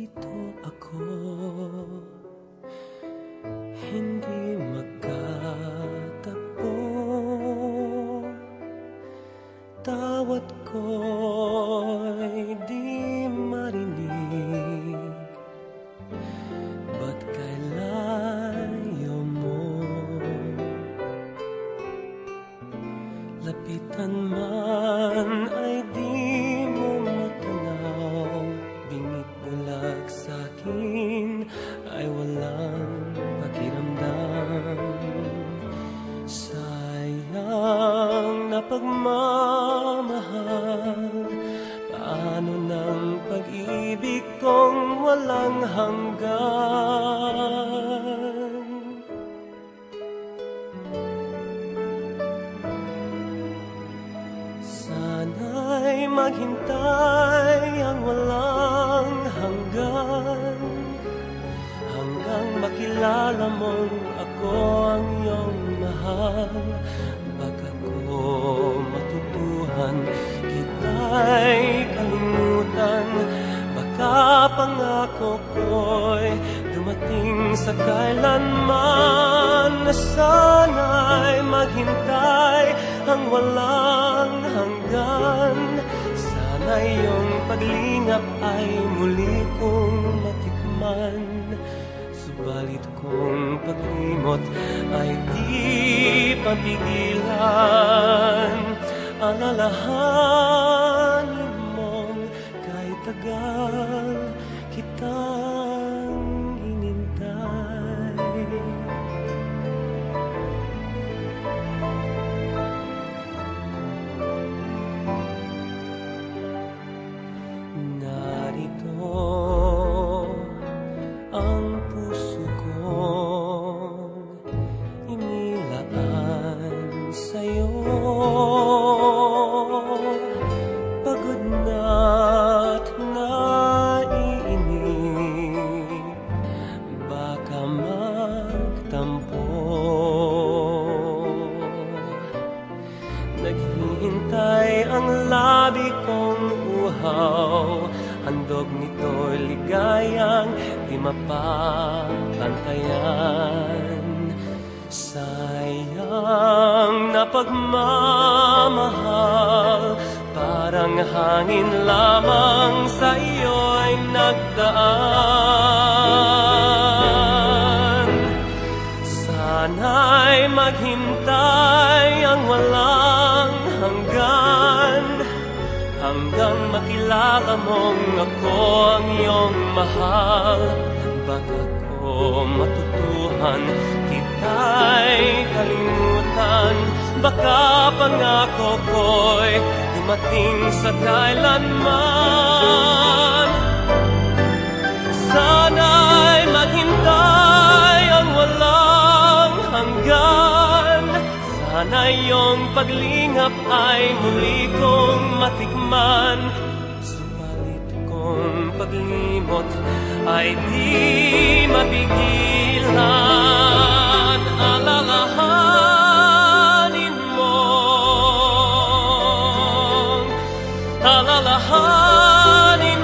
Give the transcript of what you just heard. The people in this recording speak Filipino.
Narito ako, hindi magkatagpo. Tawad ko'y di marinig, ba't kay layo mo? Lapitan man ay di mo matanaw, bingit bulag sa'kin ay walang pakiramdam. Sayang na pagmamahal, paano ng pag-ibig kong walang hanggan? Sana'y maghintay ang walang hanggan, hanggang makilala mong ako ang iyong mahal. Baka ko matutuhan kita'y kalimutan, baka pangako ko'y dumating sa kailanman. Na sana'y maghintay ang walang hanggan, sana iyong paglingap ay muli kong matikman. Subalit kung paglimot ay di papigilan, alalahanin mong kahit tagal kitang inintay. Narito ang puso kong inilaan sa'yo. Pagod na't naiinip, baka magtampo. Naghihintay ang labi kong uhaw, handog nito'y ligayang di mapapantayan. Sayang na pagmamahal, parang hangin lamang sa iyo'y nagdaan. Sana'y maghintay ang walang hanggan, hanggang makilala mong ako ang iyong mahal. Baka ko matutuhan kita'y kalimutan, baka pangako ko'y dumating sa kailanman. Sana'y maghintay ang walang hanggan, sana iyong paglingap ay muli kong matikman. Subalit kung paglimot ay di mapigilan, alalahanin mong, alalahanin